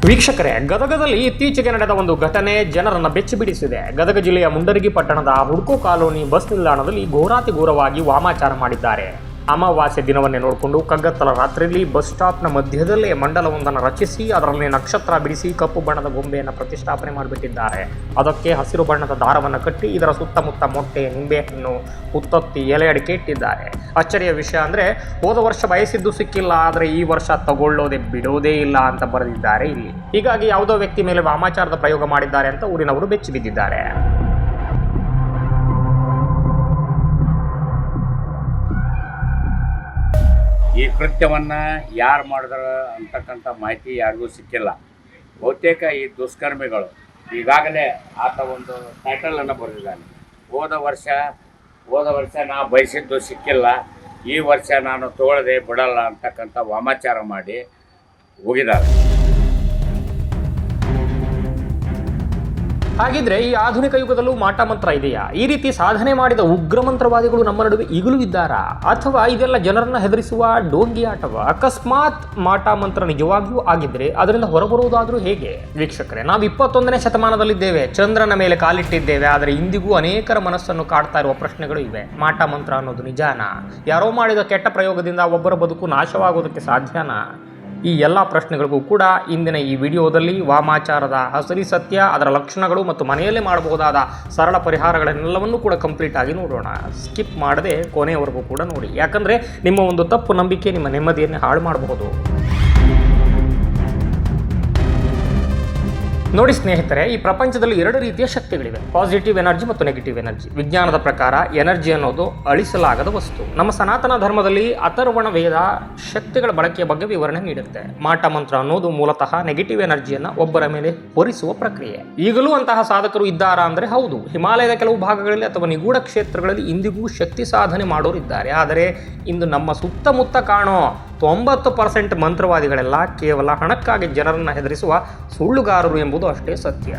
ವೀಕ್ಷಕರೇ, ಗದಗದಲ್ಲಿ ಇತ್ತೀಚೆಗೆ ನಡೆದ ಒಂದು ಘಟನೆ ಜನರನ್ನು ಬೆಚ್ಚಿಬಿಡಿಸಿದೆ. ಗದಗ ಜಿಲ್ಲೆಯ ಮುಂಡರಗಿ ಪಟ್ಟಣದ ಹುಡ್ಕೋ ಕಾಲೋನಿ ಬಸ್ ನಿಲ್ದಾಣದಲ್ಲಿ ಘೋರಾತಿಘೋರವಾಗಿ ವಾಮಾಚಾರ ಮಾಡಿದ್ದಾರೆ. ಅಮಾವಾಸ್ಯೆ ದಿನವನ್ನೇ ನೋಡಿಕೊಂಡು ಕಗ್ಗತ್ತಲ ರಾತ್ರಿಯಲ್ಲಿ ಬಸ್ ಸ್ಟಾಪ್ನ ಮಧ್ಯದಲ್ಲೇ ಮಂಡಲವೊಂದನ್ನು ರಚಿಸಿ ಅದರಲ್ಲಿ ನಕ್ಷತ್ರ ಬಿಡಿಸಿ ಕಪ್ಪು ಬಣ್ಣದ ಗೊಂಬೆಯನ್ನು ಪ್ರತಿಷ್ಠಾಪನೆ ಮಾಡಿಬಿಟ್ಟಿದ್ದಾರೆ. ಅದಕ್ಕೆ ಹಸಿರು ಬಣ್ಣದ ದಾರವನ್ನು ಕಟ್ಟಿ ಇದರ ಸುತ್ತಮುತ್ತ ಮೊಟ್ಟೆ, ನಿಂಬೆಹಣ್ಣು, ಉತ್ತತ್ತಿ, ಎಲೆ ಅಡಿಕೆ ಇಟ್ಟಿದ್ದಾರೆ. ಅಚ್ಚರಿಯ ವಿಷಯ ಅಂದರೆ, ಹೋದ ವರ್ಷ ಬಯಸಿದ್ದು ಸಿಕ್ಕಿಲ್ಲ, ಆದರೆ ಈ ವರ್ಷ ತಗೊಳ್ಳೋದೇ ಬಿಡೋದೇ ಇಲ್ಲ ಅಂತ ಬರೆದಿದ್ದಾರೆ ಇಲ್ಲಿ. ಹೀಗಾಗಿ ಯಾವುದೋ ವ್ಯಕ್ತಿ ಮೇಲೆ ವಾಮಾಚಾರದ ಪ್ರಯೋಗ ಮಾಡಿದ್ದಾರೆ ಅಂತ ಊರಿನವರು ಬೆಚ್ಚಿ ಬಿದ್ದಿದ್ದಾರೆ. ಈ ಕೃತ್ಯವನ್ನು ಯಾರು ಮಾಡಿದ್ರು ಅಂತಕ್ಕಂಥ ಮಾಹಿತಿ ಯಾರಿಗೂ ಸಿಕ್ಕಿಲ್ಲ. ಬಹುತೇಕ ಈ ದುಷ್ಕರ್ಮಿಗಳು ಈಗಾಗಲೇ ಆತ ಒಂದು ಟೈಟಲನ್ನು ಬರೆದಿದ್ದಾನೆ. ಹೋದ ವರ್ಷ ನಾ ಬಯಸಿದ್ದು ಸಿಕ್ಕಿಲ್ಲ, ಈ ವರ್ಷ ನಾನು ತಗೊಳ್ಳದೆ ಬಿಡಲ್ಲ ಅಂತಕ್ಕಂಥ ವಾಮಾಚಾರ ಮಾಡಿ ಹೋಗಿದ್ದಾರೆ. ಹಾಗಿದ್ರೆ ಈ ಆಧುನಿಕ ಯುಗದಲ್ಲೂ ಮಾಟ ಮಂತ್ರ ಇದೆಯಾ? ಈ ರೀತಿ ಸಾಧನೆ ಮಾಡಿದ ಉಗ್ರ ಮಂತ್ರವಾದಿಗಳು ನಮ್ಮ ನಡುವೆ ಈಗಲೂ ಇದ್ದಾರಾ? ಅಥವಾ ಇದೆಲ್ಲ ಜನರನ್ನ ಹೆದರಿಸುವ ಡೋಂಗಿ ಆಟವ? ಅಕಸ್ಮಾತ್ ಮಾಟ ಮಂತ್ರ ನಿಜವಾಗಿಯೂ ಆಗಿದ್ರೆ ಅದರಿಂದ ಹೊರಬರುವುದಾದ್ರೂ ಹೇಗೆ? ವೀಕ್ಷಕರೇ, ನಾವು 21ನೇ ಶತಮಾನದಲ್ಲಿದ್ದೇವೆ, ಚಂದ್ರನ ಮೇಲೆ ಕಾಲಿಟ್ಟಿದ್ದೇವೆ. ಆದರೆ ಇಂದಿಗೂ ಅನೇಕರ ಮನಸ್ಸನ್ನು ಕಾಡ್ತಾ ಇರುವ ಪ್ರಶ್ನೆಗಳು ಇವೆ. ಮಾಟ ಮಂತ್ರ ಅನ್ನೋದು ನಿಜಾನಾ? ಯಾರೋ ಮಾಡಿದ ಕೆಟ್ಟ ಪ್ರಯೋಗದಿಂದ ಒಬ್ಬರ ಬದುಕು ನಾಶವಾಗೋದಕ್ಕೆ ಸಾಧ್ಯನಾ? ಈ ಎಲ್ಲ ಪ್ರಶ್ನೆಗಳಿಗೂ ಕೂಡ ಇಂದಿನ ಈ ವಿಡಿಯೋದಲ್ಲಿ ವಾಮಾಚಾರದ ಹಸರಿ ಸತ್ಯ, ಅದರ ಲಕ್ಷಣಗಳು ಮತ್ತು ಮನೆಯಲ್ಲೇ ಮಾಡಬಹುದಾದ ಸರಳ ಪರಿಹಾರಗಳನ್ನೆಲ್ಲವನ್ನೂ ಕೂಡ ಕಂಪ್ಲೀಟ್ ಆಗಿ ನೋಡೋಣ. ಸ್ಕಿಪ್ ಮಾಡದೆ ಕೊನೆಯವರೆಗೂ ಕೂಡ ನೋಡಿ, ಯಾಕಂದರೆ ನಿಮ್ಮ ಒಂದು ತಪ್ಪು ನಂಬಿಕೆ ನಿಮ್ಮ ನೆಮ್ಮದಿಯನ್ನೇ ಹಾಳು ಮಾಡಬಹುದು. ನೋಡಿ ಸ್ನೇಹಿತರೆ, ಈ ಪ್ರಪಂಚದಲ್ಲಿ 2 ರೀತಿಯ ಶಕ್ತಿಗಳಿವೆ, ಪಾಸಿಟಿವ್ ಎನರ್ಜಿ ಮತ್ತು ನೆಗೆಟಿವ್ ಎನರ್ಜಿ. ವಿಜ್ಞಾನದ ಪ್ರಕಾರ ಎನರ್ಜಿ ಅನ್ನೋದು ಅಳಿಸಲಾಗದ ವಸ್ತು. ನಮ್ಮ ಸನಾತನ ಧರ್ಮದಲ್ಲಿ ಅಥರ್ವಣ ವೇದ ಶಕ್ತಿಗಳ ಬಳಕೆಯ ಬಗ್ಗೆ ವಿವರಣೆ ನೀಡುತ್ತೆ. ಮಾಟ ಮಂತ್ರ ಅನ್ನೋದು ಮೂಲತಃ ನೆಗೆಟಿವ್ ಎನರ್ಜಿಯನ್ನು ಒಬ್ಬರ ಮೇಲೆ ಹೊರಿಸುವ ಪ್ರಕ್ರಿಯೆ. ಈಗಲೂ ಅಂತಹ ಸಾಧಕರು ಇದ್ದಾರಾ ಅಂದರೆ ಹೌದು. ಹಿಮಾಲಯದ ಕೆಲವು ಭಾಗಗಳಲ್ಲಿ ಅಥವಾ ನಿಗೂಢ ಕ್ಷೇತ್ರಗಳಲ್ಲಿ ಇಂದಿಗೂ ಶಕ್ತಿ ಸಾಧನೆ ಮಾಡೋರಿದ್ದಾರೆ. ಆದರೆ ಇಂದು ನಮ್ಮ ಸುತ್ತಮುತ್ತ ಕಾಣೋ 90% ಮಂತ್ರವಾದಿಗಳೆಲ್ಲ ಕೇವಲ ಹಣಕ್ಕಾಗಿ ಜನರನ್ನು ಹೆದರಿಸುವ ಸುಳ್ಳುಗಾರರು ಎಂಬುದು ಅಷ್ಟೇ ಸತ್ಯ.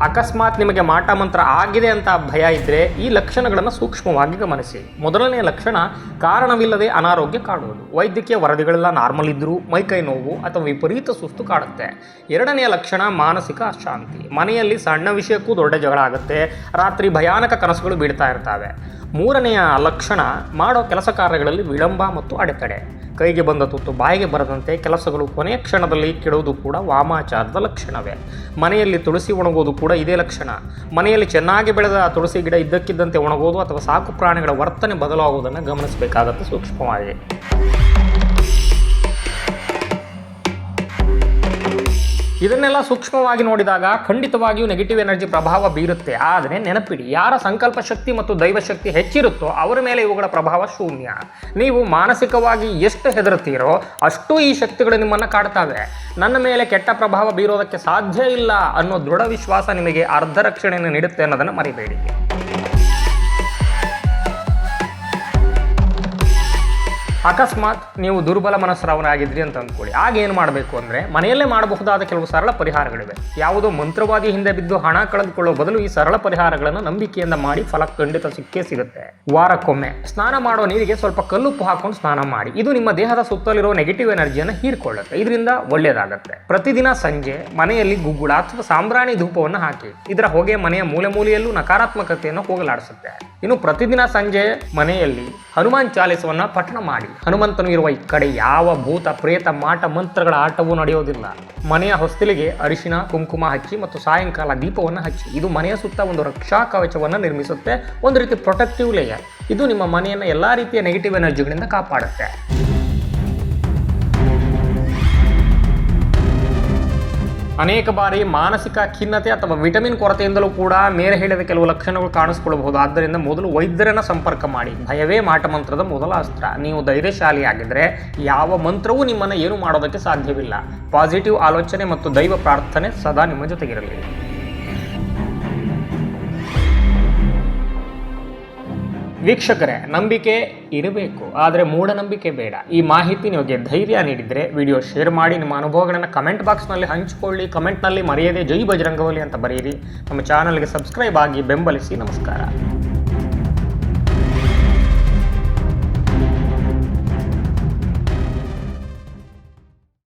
ಅಕಸ್ಮಾತ್ ನಿಮಗೆ ಮಾಟ ಮಂತ್ರ ಆಗಿದೆ ಅಂತ ಭಯ ಇದ್ದರೆ ಈ ಲಕ್ಷಣಗಳನ್ನು ಸೂಕ್ಷ್ಮವಾಗಿ ಗಮನಿಸಿ. ಮೊದಲನೆಯ ಲಕ್ಷಣ, ಕಾರಣವಿಲ್ಲದೆ ಅನಾರೋಗ್ಯ ಕಾಡುವುದು. ವೈದ್ಯಕೀಯ ವರದಿಗಳೆಲ್ಲ ನಾರ್ಮಲ್ ಇದ್ದರೂ ಮೈಕೈ ನೋವು ಅಥವಾ ವಿಪರೀತ ಸುಸ್ತು ಕಾಡುತ್ತೆ. ಎರಡನೆಯ ಲಕ್ಷಣ, ಮಾನಸಿಕ ಅಶಾಂತಿ. ಮನೆಯಲ್ಲಿ ಸಣ್ಣ ವಿಷಯಕ್ಕೂ ದೊಡ್ಡ ಜಗಳ ಆಗುತ್ತೆ. ರಾತ್ರಿ ಭಯಾನಕ ಕನಸುಗಳು ಬೀಳ್ತಾ ಇರ್ತವೆ. ಮೂರನೆಯ ಲಕ್ಷಣ, ಮಾಡೋ ಕೆಲಸ ಕಾರ್ಯಗಳಲ್ಲಿ ವಿಳಂಬ ಮತ್ತು ಅಡೆತಡೆ. ಕೈಗೆ ಬಂದ ತುತ್ತು ಬಾಯಿಗೆ ಬರದಂತೆ ಕೆಲಸಗಳು ಕೊನೆಯ ಕ್ಷಣದಲ್ಲಿ ಕೆಡುವುದು ಕೂಡ ವಾಮಾಚಾರದ ಲಕ್ಷಣವೇ. ಮನೆಯಲ್ಲಿ ತುಳಸಿ ಒಣಗೋದು ಕೂಡ ಇದೇ ಲಕ್ಷಣ. ಮನೆಯಲ್ಲಿ ಚೆನ್ನಾಗಿ ಬೆಳೆದ ತುಳಸಿ ಗಿಡ ಇದ್ದಕ್ಕಿದ್ದಂತೆ ಒಣಗೋದು ಅಥವಾ ಸಾಕು ಪ್ರಾಣಿಗಳ ವರ್ತನೆ ಬದಲಾಗುವುದನ್ನು ಗಮನಿಸಬೇಕಾಗುತ್ತೆ ಸೂಕ್ಷ್ಮವಾಗಿ. ಇದನ್ನೆಲ್ಲ ಸೂಕ್ಷ್ಮವಾಗಿ ನೋಡಿದಾಗ ಖಂಡಿತವಾಗಿಯೂ ನೆಗೆಟಿವ್ ಎನರ್ಜಿ ಪ್ರಭಾವ ಬೀರುತ್ತೆ. ಆದರೆ ನೆನಪಿಡಿ, ಯಾರ ಸಂಕಲ್ಪ ಶಕ್ತಿ ಮತ್ತು ದೈವಶಕ್ತಿ ಹೆಚ್ಚಿರುತ್ತೋ ಅವರ ಮೇಲೆ ಇವುಗಳ ಪ್ರಭಾವ ಶೂನ್ಯ. ನೀವು ಮಾನಸಿಕವಾಗಿ ಎಷ್ಟು ಹೆದರುತ್ತೀರೋ ಅಷ್ಟೂ ಈ ಶಕ್ತಿಗಳು ನಿಮ್ಮನ್ನು ಕಾಡ್ತವೆ. ನನ್ನ ಮೇಲೆ ಕೆಟ್ಟ ಪ್ರಭಾವ ಬೀರೋದಕ್ಕೆ ಸಾಧ್ಯ ಇಲ್ಲ ಅನ್ನೋ ದೃಢ ವಿಶ್ವಾಸ ನಿಮಗೆ ಅರ್ಧ ರಕ್ಷಣೆಯನ್ನು ನೀಡುತ್ತೆ ಅನ್ನೋದನ್ನು ಮರಿಬೇಡಿ. ಅಕಸ್ಮಾತ್ ನೀವು ದುರ್ಬಲ ಮನಸ್ಸರವರಾಗಿದ್ರಿ ಅಂತ ಅಂದ್ಕೊಳ್ಳಿ. ಆಗ ಏನು ಮಾಡಬೇಕು ಅಂದರೆ, ಮನೆಯಲ್ಲೇ ಮಾಡಬಹುದಾದ ಕೆಲವು ಸರಳ ಪರಿಹಾರಗಳಿವೆ. ಯಾವುದೋ ಮಂತ್ರವಾದಿ ಹಿಂದೆ ಬಿದ್ದು ಹಣ ಕಳೆದುಕೊಳ್ಳೋ ಬದಲು ಈ ಸರಳ ಪರಿಹಾರಗಳನ್ನು ನಂಬಿಕೆಯಿಂದ ಮಾಡಿ ಫಲ ಖಂಡಿತ ಸಿಕ್ಕೇ ಸಿಗುತ್ತೆ. ವಾರಕ್ಕೊಮ್ಮೆ ಸ್ನಾನ ಮಾಡೋ ನೀರಿಗೆ ಸ್ವಲ್ಪ ಕಲ್ಲುಪ್ಪು ಹಾಕೊಂಡು ಸ್ನಾನ ಮಾಡಿ. ಇದು ನಿಮ್ಮ ದೇಹದ ಸುತ್ತಲಿರೋ ನೆಗೆಟಿವ್ ಎನರ್ಜಿಯನ್ನು ಹೀರ್ಕೊಳ್ಳುತ್ತೆ. ಇದರಿಂದ ಒಳ್ಳೆಯದಾಗುತ್ತೆ. ಪ್ರತಿದಿನ ಸಂಜೆ ಮನೆಯಲ್ಲಿ ಗುಗ್ಗುಳ ಅಥವಾ ಸಾಂಬ್ರಾಣಿ ಧೂಪವನ್ನು ಹಾಕಿ. ಇದರ ಹೊಗೆ ಮನೆಯ ಮೂಲೆ ಮೂಲೆಯಲ್ಲೂ ನಕಾರಾತ್ಮಕತೆಯನ್ನು ಹೋಗಲಾಡಿಸುತ್ತೆ. ಇನ್ನು ಪ್ರತಿದಿನ ಸಂಜೆ ಮನೆಯಲ್ಲಿ ಹನುಮಾನ್ ಚಾಲಿಸವನ್ನು ಪಠಣ ಮಾಡಿ. ಹನುಮಂತನು ಇರುವ ಈ ಕಡೆ ಯಾವ ಭೂತ ಪ್ರೇತ ಮಾಟ ಮಂತ್ರಗಳ ಆಟವೂ ನಡೆಯೋದಿಲ್ಲ. ಮನೆಯ ಹೊಸ್ತಿಲಿಗೆ ಅರಿಶಿನ ಕುಂಕುಮ ಹಚ್ಚಿ ಮತ್ತು ಸಾಯಂಕಾಲ ದೀಪವನ್ನು ಹಚ್ಚಿ. ಇದು ಮನೆಯ ಸುತ್ತ ಒಂದು ರಕ್ಷಾ ಕವಚವನ್ನು ನಿರ್ಮಿಸುತ್ತೆ, ಒಂದು ರೀತಿ ಪ್ರೊಟೆಕ್ಟಿವ್ ಲೇಯರ್. ಇದು ನಿಮ್ಮ ಮನೆಯನ್ನು ಎಲ್ಲ ರೀತಿಯ ನೆಗೆಟಿವ್ ಎನರ್ಜಿಗಳಿಂದ ಕಾಪಾಡುತ್ತೆ. ಅನೇಕ ಬಾರಿ ಮಾನಸಿಕ ಖಿನ್ನತೆ ಅಥವಾ ವಿಟಮಿನ್ ಕೊರತೆಯಿಂದಲೂ ಕೂಡ ಮೇಲೆ ಹೇಳಿದ ಕೆಲವು ಲಕ್ಷಣಗಳು ಕಾಣಿಸ್ಕೊಳ್ಬಹುದು. ಆದ್ದರಿಂದ ಮೊದಲು ವೈದ್ಯರನ್ನು ಸಂಪರ್ಕ ಮಾಡಿ. ಭಯವೇ ಮಾಟ ಮಂತ್ರದ ಮೊದಲ ಅಸ್ತ್ರ. ನೀವು ಧೈರ್ಯಶಾಲಿಯಾಗಿದ್ದರೆ ಯಾವ ಮಂತ್ರವೂ ನಿಮ್ಮನ್ನು ಏನು ಮಾಡೋದಕ್ಕೆ ಸಾಧ್ಯವಿಲ್ಲ. ಪಾಸಿಟಿವ್ ಆಲೋಚನೆ ಮತ್ತು ದೈವ ಪ್ರಾರ್ಥನೆ ಸದಾ ನಿಮ್ಮ ಜೊತೆಗಿರಲಿ. ವೀಕ್ಷಕರೇ, ನಂಬಿಕೆ ಇರಬೇಕು, ಆದರೆ ಮೂಢನಂಬಿಕೆ ಬೇಡ. ಈ ಮಾಹಿತಿ ನಿಮಗೆ ಧೈರ್ಯ ನೀಡಿದರೆ ವಿಡಿಯೋ ಶೇರ್ ಮಾಡಿ. ನಿಮ್ಮ ಅನುಭವಗಳನ್ನು ಕಮೆಂಟ್ ಬಾಕ್ಸ್ನಲ್ಲಿ ಹಂಚಿಕೊಳ್ಳಿ. ಕಮೆಂಟ್ನಲ್ಲಿ ಮರೆಯದೆ ಜೈ ಬಜರಂಗಬಲಿ ಅಂತ ಬರೆಯಿರಿ. ನಮ್ಮ ಚಾನಲ್ಗೆ ಸಬ್ಸ್ಕ್ರೈಬ್ ಆಗಿ ಬೆಂಬಲಿಸಿ. ನಮಸ್ಕಾರ.